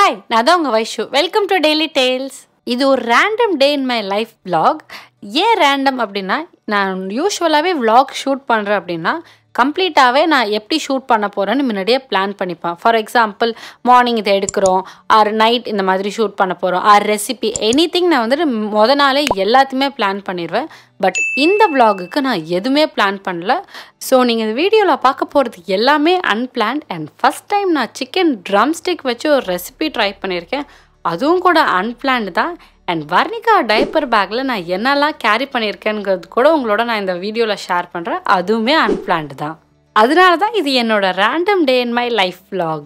Hi, நான் தான் உங்க வைஷு. Welcome to DailyTales. இது ஒரு random day in my life vlog. ஏன் random அப்படின்னா நான் யூசுவலாகவே vlog ஷூட் பண்ணுறேன் அப்படின்னா கம்ப்ளீட்டாகவே நான் எப்படி ஷூட் பண்ண போகிறேன்னு முன்னாடியே பிளான் பண்ணிப்பேன். ஃபார் எக்ஸாம்பிள் மார்னிங் இதை எடுக்கிறோம், ஆர் நைட் இந்த மாதிரி ஷூட் பண்ண போகிறோம், ஆர் ரெசிபி எனிதிங் நான் வந்துட்டு நாளே எல்லாத்தையுமே பிளான் பண்ணிடுவேன். பட் இந்த vlogக்கு நான் எதுவுமே பிளான் பண்ணல. ஸோ நீங்கள் இந்த வீடியோவில் பார்க்க போகிறது எல்லாமே அன்பிளான்ட். அண்ட் ஃபஸ்ட் டைம் நான் சிக்கன் ட்ரம்ஸ்டிக் வச்சு ஒரு ரெசிபி ட்ரை பண்ணியிருக்கேன். அதுவும் கூட அன்பிளான்டு தான். அண்ட் வர்ணிகா டைப்பர் பேக்கில் நான் என்னெல்லாம் கேரி பண்ணியிருக்கேங்கிறது கூட உங்களோட நான் இந்த வீடியோவில் ஷேர் பண்ணுறேன். அதுவுமே அன்பிளான்டு தான். அதனால தான் இது என்னோட random day in my life vlog.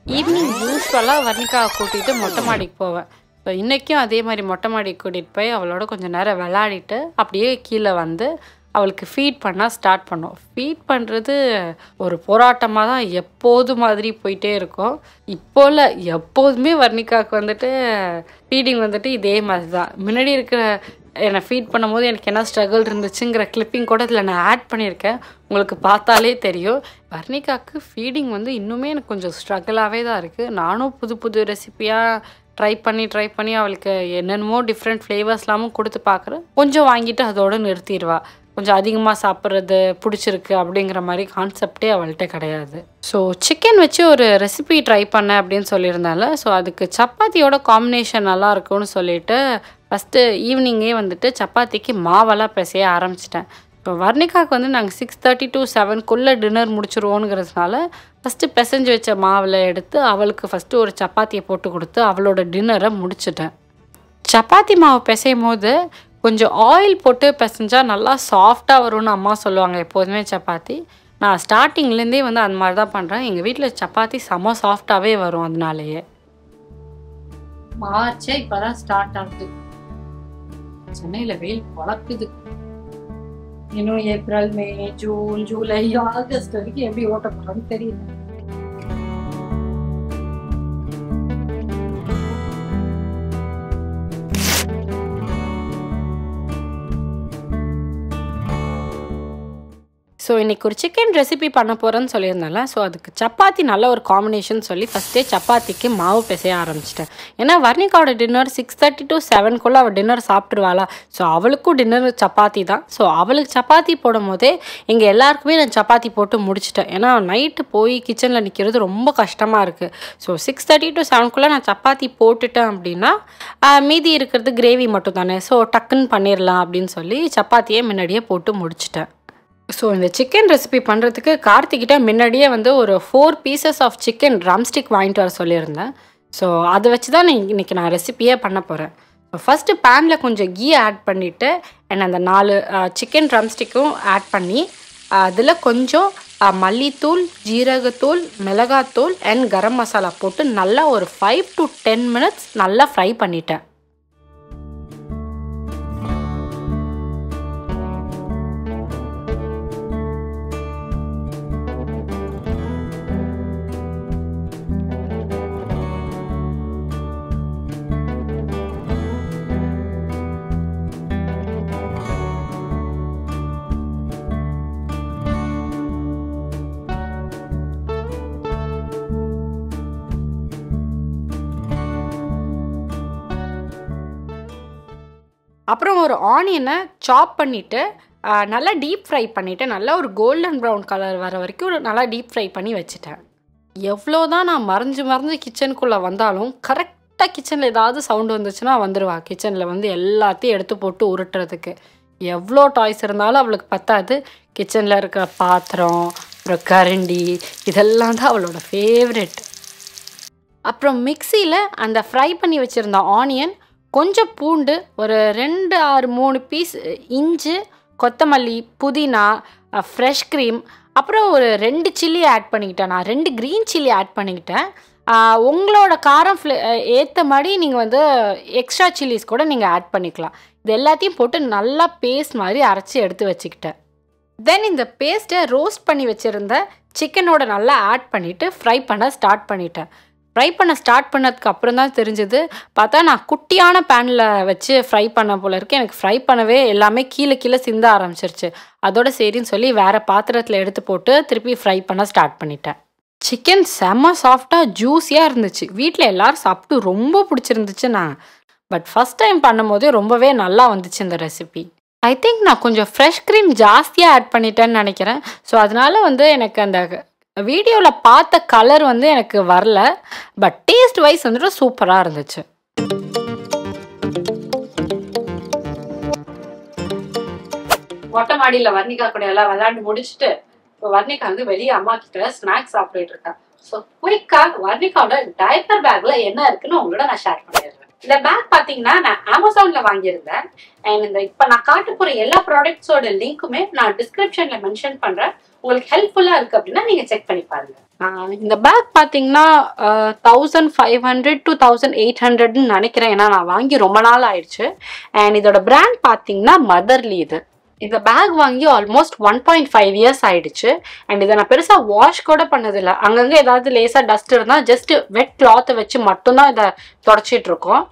Evening யூஸ்வலாக வர்ணிகாவை கூட்டிகிட்டு மொட்டை மாடிக்கு போவேன். ஸோ இன்றைக்கும் அதே மாதிரி மொட்டை மாடிக்கு கூட்டிகிட்டு போய் அவளோட கொஞ்சம் நேரம் விளையாடிட்டு அப்படியே கீழே வந்து அவளுக்கு ஃபீட் பண்ண ஸ்டார்ட் பண்ணோம். ஃபீட் பண்ணுறது ஒரு போராட்டமாக தான் எப்போது மாதிரி போயிட்டே இருக்கும். இப்போ இல்லை, எப்போதுமே வர்ணிகாவுக்கு வந்துட்டு ஃபீடிங் வந்துட்டு இதே மாதிரி தான். முன்னாடி இருக்கிற என்னை ஃபீட் பண்ணும்போது எனக்கு என்ன ஸ்ட்ரகிள் இருந்துச்சுங்கிற கிளிப்பிங் கூட இதில் நான் ஆட் பண்ணியிருக்கேன். உங்களுக்கு பார்த்தாலே தெரியும். வர்ணிகாவுக்கு ஃபீடிங் வந்து இன்னுமே எனக்கு கொஞ்சம் ஸ்ட்ரகிளாகவே தான் இருக்குது. நானும் புது புது ரெசிப்பியாக ட்ரை பண்ணி அவளுக்கு என்னென்னமோ டிஃப்ரெண்ட் ஃப்ளேவர்ஸ்லாமும் கொடுத்து பார்க்குறேன். கொஞ்சம் வாங்கிட்டு அதோடு நிறுத்திடுவா. கொஞ்சம் அதிகமாக சாப்பிட்றது பிடிச்சிருக்கு அப்படிங்கிற மாதிரி கான்செப்டே அவள்கிட்ட கிடையாது. ஸோ சிக்கன் வச்சு ஒரு ரெசிபி ட்ரை பண்ணேன் அப்படின்னு சொல்லியிருந்தால, ஸோ அதுக்கு சப்பாத்தியோட காம்பினேஷன் நல்லா இருக்கும்னு சொல்லிட்டு ஃபஸ்ட்டு ஈவினிங்கே வந்துட்டு சப்பாத்திக்கு மாவெல்லாம் பிசைய ஆரம்பிச்சிட்டேன். இப்போ வர்ணிகாவுக்கு வந்து நாங்கள் 6:30 to 7 டின்னர் முடிச்சிருவோங்கிறதுனால ஃபஸ்ட்டு பிசைஞ்சு வச்ச மாவில் எடுத்து அவளுக்கு ஃபஸ்ட்டு ஒரு சப்பாத்தியை போட்டு கொடுத்து அவளோட டின்னரை முடிச்சிட்டேன். சப்பாத்தி மாவு பிசையும் போது கொஞ்சம் ஆயில் போட்டு பிசைஞ்சால் நல்லா சாஃப்டாக வரும்னு அம்மா சொல்லுவாங்க எப்போதுமே சப்பாத்தி. நான் ஸ்டார்டிங்லேருந்தே வந்து அந்த மாதிரி தான் பண்ணுறேன். எங்கள் வீட்டில் சப்பாத்தி செம்ம சாஃப்டாகவே வரும். அதனாலேயே மார்ச்சே இப்போ தான் ஸ்டார்ட் ஆகுது. சென்னையில் வெயில் வளர்க்குது. இன்னும் ஏப்ரல், மே, ஜூன், ஜூலை, ஆகஸ்ட் வரைக்கும் எப்படி ஓட்ட போகிறோன்னு தெரியல. ஸோ இன்றைக்கி ஒரு சிக்கன் ரெசிபி பண்ண போகிறேன்னு சொல்லியிருந்தால, ஸோ அதுக்கு சப்பாத்தி நல்ல ஒரு காம்பினேஷன் சொல்லி ஃபஸ்ட்டே சப்பாத்திக்கு மாவு பிசைய ஆரம்பிச்சிட்டேன். ஏன்னா வர்ணிகாவோட டின்னர் 6:30 to 7 அவள் டின்னர் சாப்பிட்ருவாளா. ஸோ அவளுக்கும் டின்னர் சப்பாத்தி தான். ஸோ அவளுக்கு சப்பாத்தி போடும் போதே எங்கள் எல்லாருக்குமே நான் சப்பாத்தி போட்டு முடிச்சிட்டேன். ஏன்னா நைட்டு போய் கிச்சனில் நிற்கிறது ரொம்ப கஷ்டமாக இருக்குது. ஸோ 6:30 to 7 நான் சப்பாத்தி போட்டுட்டேன் அப்படின்னா மீதி இருக்கிறது கிரேவி மட்டும் தானே, ஸோ டக்குன்னு பண்ணிடலாம் அப்படின்னு சொல்லி சப்பாத்தியே முன்னாடியே போட்டு முடிச்சிட்டேன். ஸோ இந்த சிக்கன் ரெசிபி பண்ணுறதுக்கு கார்த்திகிட்ட முன்னாடியே வந்து ஒரு 4 pieces ஆஃப் சிக்கன் ட்ரம்ஸ்டிக் வாங்கிட்டு வர சொல்லியிருந்தேன். ஸோ அதை வச்சு தான் இன்றைக்கி நான் ரெசிப்பியே பண்ண போகிறேன். ஸோ ஃபஸ்ட்டு பேனில் கொஞ்சம் கீ ஆட் பண்ணிவிட்டு அண்ட் அந்த 4 சிக்கன் ட்ரம்ஸ்டிக்கும் ஆட் பண்ணி அதில் கொஞ்சம் மல்லித்தூள், ஜீரகத்தூள், மிளகாத்தூள் அண்ட் கரம் மசாலா போட்டு நல்லா ஒரு 5 to 10 minutes நல்லா ஃப்ரை பண்ணிட்டேன். அப்புறம் ஒரு ஆனியனை சாப் பண்ணிவிட்டு நல்லா டீப் ஃப்ரை பண்ணிவிட்டு நல்லா ஒரு கோல்டன் ப்ரௌன் கலர் வர வரைக்கும் நல்லா டீப் ஃப்ரை பண்ணி வச்சுட்டேன். எவ்வளோ தான் நான் மறைஞ்சு கிச்சனுக்குள்ளே வந்தாலும் கரெக்டாக கிச்சனில் ஏதாவது சவுண்டு வந்துச்சுன்னா வந்துடுவா. கிச்சனில் வந்து எல்லாத்தையும் எடுத்து போட்டு உருட்டுறதுக்கு எவ்வளோ டாய்ஸ் இருந்தாலும் அவளுக்கு பத்தாது. கிச்சனில் இருக்கிற பாத்திரம், அப்புறம் கரண்டி, இதெல்லாம் தான் அவளோட ஃபேவரெட். அப்புறம் மிக்சியில் அந்த ஃப்ரை பண்ணி வச்சுருந்த ஆனியன், கொஞ்சம் பூண்டு, ஒரு 2 or 3 பீஸ் இஞ்சி, கொத்தமல்லி, புதினா, ஃப்ரெஷ் க்ரீம், அப்புறம் ஒரு 2 சில்லி ஆட் பண்ணிக்கிட்டேன். நான் 2 க்ரீன் சில்லி ஆட் பண்ணிக்கிட்டேன். உங்களோட காரம் ஏற்ற மாதிரி நீங்கள் வந்து எக்ஸ்ட்ரா சில்லிஸ் கூட நீங்கள் ஆட் பண்ணிக்கலாம். இது எல்லாத்தையும் போட்டு நல்லா பேஸ்ட் மாதிரி அரைச்சி எடுத்து வச்சுக்கிட்டேன். தென் இந்த பேஸ்ட்டை ரோஸ்ட் பண்ணி வச்சுருந்த சிக்கனோட நல்லா ஆட் பண்ணிவிட்டு ஃப்ரை பண்ண ஸ்டார்ட் பண்ணிட்டேன். ஃப்ரை பண்ண ஸ்டார்ட் பண்ணதுக்கு அப்புறம் தான் தெரிஞ்சது. பார்த்தா நான் குட்டியான பேனில் வச்சு ஃப்ரை பண்ண போல இருக்கு. எனக்கு ஃப்ரை பண்ணவே எல்லாமே கீழே சிந்த ஆரம்பிச்சிருச்சு. அதோட சரின்னு சொல்லி வேறு பாத்திரத்தில் எடுத்து போட்டு திருப்பி ஃப்ரை பண்ண ஸ்டார்ட் பண்ணிட்டேன். சிக்கன் செம்ம சாஃப்டாக ஜூஸியாக இருந்துச்சு. வீட்டில் எல்லோரும் சாப்பிட்டு ரொம்ப பிடிச்சிருந்துச்சு. பட் ஃபஸ்ட் டைம் பண்ணும்போதே ரொம்பவே நல்லா வந்துச்சு இந்த ரெசிபி. ஐ திங்க் நான் கொஞ்சம் ஃப்ரெஷ் க்ரீம் ஜாஸ்தியாக ஆட் பண்ணிட்டேன்னு நினைக்கிறேன். ஸோ அதனால எனக்கு அந்த வீடியோவில் பார்த்த கலர் எனக்கு வரல. பட் டேஸ்ட் வைஸ் வந்துட்டு சூப்பராக இருந்துச்சு. மொட்டை மாடியில் வர்ணிகா கூட எல்லாம் விளையாண்டு முடிச்சுட்டு இப்போ வர்ணிகா வெளியே அம்மா கிட்ட ஸ்நாக்ஸ் சாப்பிட்டுட்டு இருக்கேன். ஸோ குயிக்காக வர்ணிகாவோட டைப்பர் பேக்ல என்ன இருக்குன்னு உங்களோட நான் ஷேர் பண்ணிடுறேன். இந்த பேக் பார்த்தீங்கன்னா நான் அமேசான்ல வாங்கியிருந்தேன். அண்ட் இப்போ நான் காட்ட போற எல்லா ப்ராடக்ட்ஸோட லிங்க்குமே நான் டிஸ்கிரிப்ஷன்ல மென்ஷன் பண்றேன். உங்களுக்கு ஹெல்ப்ஃபுல்லா இருக்கு அப்படின்னா நீங்க செக் பண்ணி பாருங்க. இந்த பேக் பார்த்தீங்கன்னா 1500 to 1800 நினைக்கிறேன். ஏன்னா நான் வாங்கி ரொம்ப நாள் ஆயிடுச்சு. அண்ட் இதோட பிராண்ட் பார்த்தீங்கன்னா மதர்லி. இந்த பேக் வாங்கி ஆல்மோஸ்ட் 1.5 years ஆயிடுச்சு. அண்ட் இதை நான் பெருசாக வாஷ் கூட பண்ணதில்லை. அங்கங்கே ஏதாவது லேசாக டஸ்ட் இருந்தால் ஜஸ்ட் வெட் கிளாத்தை வச்சு மட்டும்தான் இதை தொடச்சிட்டு இருக்கோம்.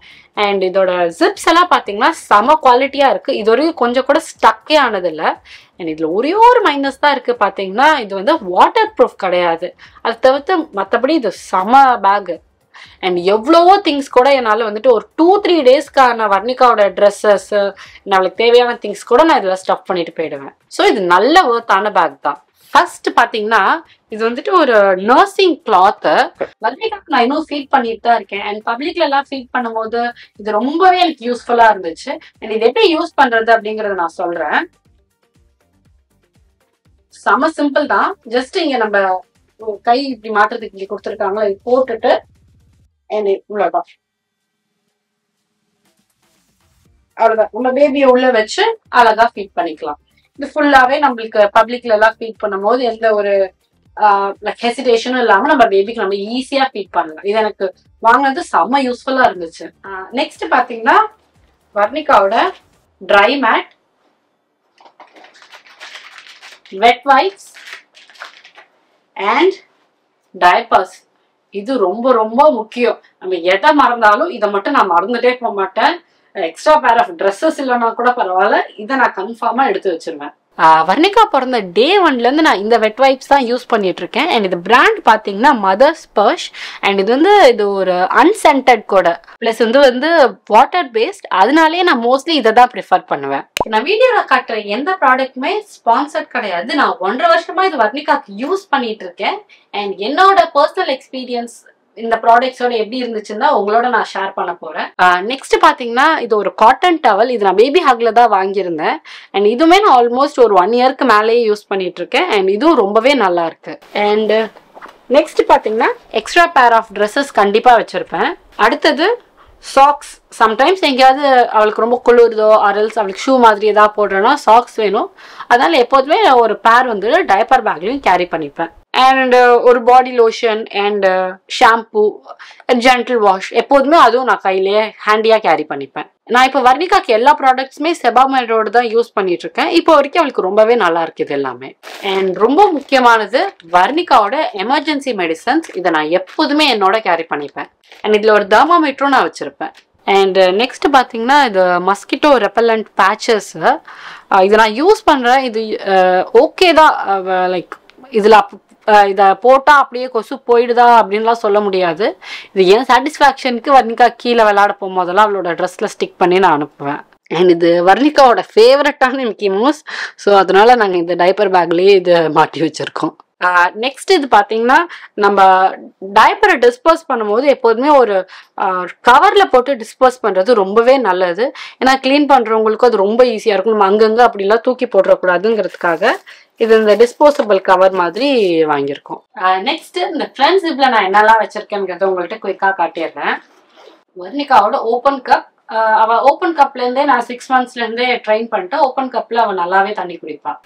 அண்ட் இதோட ஜிப்ஸ் எல்லாம் பார்த்தீங்கன்னா செம குவாலிட்டியாக இருக்குது. இது வரைக்கும் கொஞ்சம் கூட ஸ்டக்கே ஆனதில்லை. அண்ட் இதில் ஒரே ஒரு மைனஸ் தான் இருக்குது. பார்த்தீங்கன்னா இது வாட்டர் ப்ரூஃப் கிடையாது. அதை தவிர்த்து மற்றபடி இது செம பேகு. அண்ட் எவ்வளவோ திங்ஸ் கூட என்னால் ஒரு 2-3 டேஸ்க்கான வர்ணிகாவோட ட்ரெஸ்ஸஸ், நம்மளுக்கு தேவையான திங்ஸ் கூட நான் இதில் ஸ்டஃப் பண்ணிட்டு போயிடுவேன். ஸோ இது நல்ல ஒர்த்தான பேக் தான். ஃபர்ஸ்ட் பார்த்தீங்கன்னா இது ஒரு நர்சிங் கிளாத்து. வர்ணிகாக்கு நான் இன்னும் ஃபீட் பண்ணிட்டு தான் இருக்கேன். அண்ட் பப்ளிக்ல எல்லாம் ஃபீட் பண்ணும்போது இது ரொம்பவே எனக்கு யூஸ்ஃபுல்லா இருந்துச்சு. அண்ட் இது எப்படி யூஸ் பண்றது அப்படிங்கறத நான் சொல்றேன். செம சிம்பிள் தான். ஜஸ்ட் இங்க நம்ம கை இப்படி மாட்டுறதுக்கு இப்படி கொடுத்துருக்காங்களா, இது போட்டுட்டு இவ்வளவுதான், அவ்வளவுதான். நம்ம பேபியை உள்ள வச்சு அழகா ஃபீட் பண்ணிக்கலாம். இது ஃபுல்லாவே நம்மளுக்கு பப்ளிக்ல எல்லாம் ஃபீட் பண்ணும் போது எந்த ஒரு ஹெசிடேஷனும் இல்லாம நம்ம பேபிக்கு நம்ம ஈஸியா ஃபீட் பண்ணலாம். இது எனக்கு வாங்கினது செம்ம யூஸ்ஃபுல்லா இருந்துச்சு. நெக்ஸ்ட் பாத்தீங்கன்னா வர்ணிகாவோட dry mat, wet wipes and diapers. இது ரொம்ப ரொம்ப முக்கியம். நம்ம எதை மறந்தாலும் இதை மட்டும் நான் மறந்துட்டே போக மாட்டேன். எக்ஸ்ட்ரா பேர் ஆஃப் ட்ரெஸ்ஸஸ் இல்லைன்னா கூட பரவாயில்ல, இதை நான் கன்ஃபார்மா எடுத்து வச்சிருவேன். வர்ணிகா பிறந்த டே 1லேருந்து நான் இந்த வெட் வைப்ஸ் தான் யூஸ் பண்ணிட்டு இருக்கேன். அண்ட் இது பிராண்ட் பார்த்தீங்கன்னா மதர்ஸ் பர்ஷ். அண்ட் இது ஒரு அன்சென்டட் கூட, பிளஸ் வாட்டர் பேஸ்ட். அதனாலேயே நான் மோஸ்ட்லி இதை தான் ப்ரிஃபர் பண்ணுவேன். நான் வீடியோவில் காட்டுற எந்த ப்ராடக்ட்டுமே ஸ்பான்சர்ட் கிடையாது. நான் 1.5 வருஷமா இது வர்ணிகாக்கு யூஸ் பண்ணிட்டு இருக்கேன். அண்ட் என்னோட பர்சனல் எக்ஸ்பீரியன்ஸ் இந்த ப்ராடக்ட்ஸோட எப்படி இருந்துச்சுன்னா உங்களோட நான் ஷேர் பண்ண போறேன். நெக்ஸ்ட் பாத்தீங்கன்னா இது ஒரு காட்டன் டவல். இது நான் பேபி ஹக்ல தான் வாங்கியிருந்தேன். அண்ட் இதுவுமே நான் ஆல்மோஸ்ட் ஒரு 1 இயர்க்கு மேலேயே யூஸ் பண்ணிட்டு இருக்கேன். அண்ட் இதுவும் ரொம்பவே நல்லா இருக்கு. அண்ட் நெக்ஸ்ட் பாத்தீங்கன்னா எக்ஸ்ட்ரா பேர் ஆஃப் ட்ரெஸ்ஸஸ் கண்டிப்பா வச்சிருப்பேன். அடுத்தது சாக்ஸ். சம்டைம்ஸ் எங்கேயாவது அவளுக்கு ரொம்ப குளிர்தோ ஆர்எல்ஸ் அவளுக்கு ஷூ மாதிரி ஏதாவது போடுறேன்னா சாக்ஸ் வேணும். அதனால எப்போதுமே ஒரு பேர் டைப்பர் பேக்லையும் கேரி பண்ணிப்பேன். அண்ட் ஒரு body lotion and shampoo, gentle wash எப்போதுமே அதுவும் நான் கையிலேயே ஹேண்டியா கேரி பண்ணிப்பேன். நான் இப்போ வர்ணிகாக்கு எல்லா ப்ராடக்ட்ஸுமே செபாமைடோடு தான் யூஸ் பண்ணிட்டு இருக்கேன். இப்போ வரைக்கும் அவளுக்கு ரொம்பவே நல்லா இருக்குது எல்லாமே. அண்ட் ரொம்ப முக்கியமானது வர்ணிகாவோட எமர்ஜென்சி மெடிசன்ஸ். இதை நான் எப்போதுமே என்னோட கேரி பண்ணிப்பேன். அண்ட் இதில் ஒரு தெர்மாமீட்டரும் நான் வச்சிருப்பேன். அண்ட் நெக்ஸ்ட் பார்த்தீங்கன்னா இது மஸ்கிட்டோ ரெப்பலண்ட் பேச்சஸ். இதை நான் யூஸ் பண்ணுறேன். இது ஓகே தான். லைக் இதில் இதை போட்டால் அப்படியே கொசு போயிடுதா அப்படின்லாம் சொல்ல முடியாது. இது ஏன் சாட்டிஸ்ஃபேக்ஷனுக்கு வர்ணிகா கீழே விளையாட போகும்போதெல்லாம் அவளோட ட்ரெஸ்ஸில் ஸ்டிக் பண்ணி நான் அனுப்புவேன். அண்ட் இது வர்ணிகாவோட ஃபேவரட்டான மிக்கி மவுஸ். ஸோ அதனால நாங்கள் இந்த டைப்பர் பேக்லேயே இது மாட்டி வச்சுருக்கோம். நெக்ஸ்ட் இது பார்த்தீங்கன்னா நம்ம டைப்பரை டிஸ்போஸ் பண்ணும்போது எப்போதுமே ஒரு கவரில் போட்டு டிஸ்போஸ் பண்ணுறது ரொம்பவே நல்லது. ஏன்னா க்ளீன் பண்ணுறவங்களுக்கும் அது ரொம்ப ஈஸியாக இருக்கும். நம்ம அங்கங்கே அப்படிலாம் தூக்கி போடக்கூடாதுங்கிறதுக்காக இது இந்த டிஸ்போசபிள் கவர் மாதிரி வாங்கியிருக்கோம். நெக்ஸ்ட் இந்த ஃப்ரெண்ட்ஸ் இதில் நான் என்னெல்லாம் வச்சிருக்கேங்கிறத உங்கள்கிட்ட குயிக்காக காட்டிடுறேன். வர்ணிகாவோட ஓப்பன் கப். அவள் ஓப்பன் கப்லேருந்தே நான் 6 monthsலேருந்தே ட்ரைன் பண்ணிட்டேன். ஓப்பன் கப்பில் அவள் நல்லாவே தண்ணி குடிப்பாள்.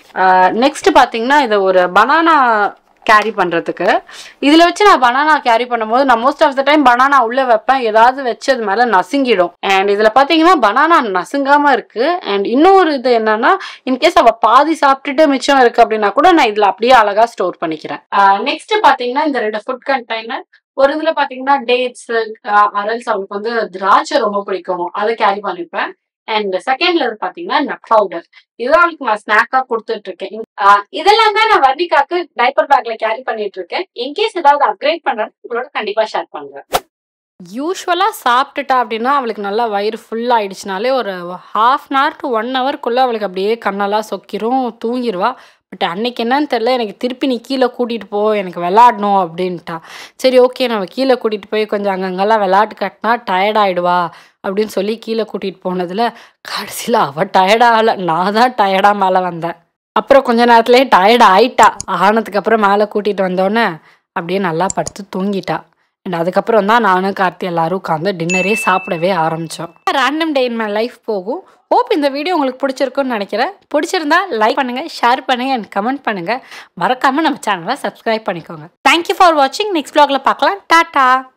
நெக்ஸ்ட் பார்த்தீங்கன்னா இது ஒரு பனானா கேரி பண்ணுறதுக்கு. இதில் வச்சு நான் பனானா கேரி பண்ணும்போது நான் most of the time banana உள்ளே வைப்பேன். ஏதாவது வச்சு அது மேலே நசுங்கிடும். அண்ட் இதில் பார்த்தீங்கன்னா பனானா நசுங்காமல் இருக்குது. அண்ட் இன்னொரு இது என்னன்னா, இன்கேஸ் அவள் பாதி சாப்பிட்டுட்டு மிச்சம் இருக்குது அப்படின்னா கூட நான் இதில் அப்படியே அழகாக ஸ்டோர் பண்ணிக்கிறேன். நெக்ஸ்ட் பார்த்தீங்கன்னா இந்த 2 ஃபுட் கண்டெய்னர். ஒரு இதுல பாத்தீங்கன்னா டேட்ஸ், அரல்ஸ் அவளுக்கு திராட்சை ரொம்ப பிடிக்கும், அதை கேரி பண்ணிப்பேன். அண்ட் செகண்ட்ல பாத்தீங்கன்னா நட் பவுடர். இதுதான் அவளுக்கு நான் ஸ்நாக்கா கொடுத்துட்டு இருக்கேன். இதெல்லாம் தான் நான் வர்ணிகாக்கு டைப்பர் பேக்ல கேரி பண்ணிட்டு இருக்கேன். இன்கேஸ் ஏதாவது அப்கிரேட் பண்றேன் உங்களோட கண்டிப்பா ஷேர் பண்றேன். யூஸ்வலாக சாப்பிட்டுட்டா அப்படின்னா அவளுக்கு நல்லா வயிறு ஃபுல்லாகிடுச்சுனாலே ஒரு 1/2 hour to 1 hourக்குள்ளே அவளுக்கு அப்படியே கண்ணெல்லாம் சொக்கிரும், தூங்கிடுவா. பட் அன்னைக்கு என்னன்னு தெரில, எனக்கு திருப்பி நீ கீழே கூட்டிகிட்டு போ, எனக்கு விளாடணும் அப்படின்ட்டா. சரி ஓகே நம்ம கீழே கூட்டிகிட்டு போய் கொஞ்சம் அங்கங்கெல்லாம் விளாட்டு காட்டினா டயர்டாயிடுவா அப்படின்னு சொல்லி கீழே கூட்டிகிட்டு போனதில் கடைசியில் அவள் டயர்டாகலை, நான் தான் டயர்டாக மேலே வந்தேன். அப்புறம் கொஞ்ச நேரத்துலேயே டயர்ட் ஆயிட்டா. ஆனதுக்கப்புறம் மேலே கூட்டிகிட்டு வந்தோடனே அப்படியே நல்லா படுத்து தூங்கிட்டா. அண்ட் அதுக்கப்புறம் தான் நானும் கார்த்தி எல்லாரும் உட்காந்து டின்னரே சாப்பிடவே ஆரம்பித்தோம். Random day in my life போகும். ஹோப் இந்த வீடியோ உங்களுக்கு பிடிச்சிருக்குன்னு நினைக்கிறேன். பிடிச்சிருந்தா லைக் பண்ணுங்கள், ஷேர் பண்ணுங்கள் அண்ட் கமெண்ட் பண்ணுங்கள். மறக்காமல் நம்ம சேனலை சப்ஸ்கிரைப் பண்ணிக்கோங்க. தேங்க்யூ ஃபார் வாட்சிங். நெக்ஸ்ட் vlogல பார்க்கலாம். டாட்டா.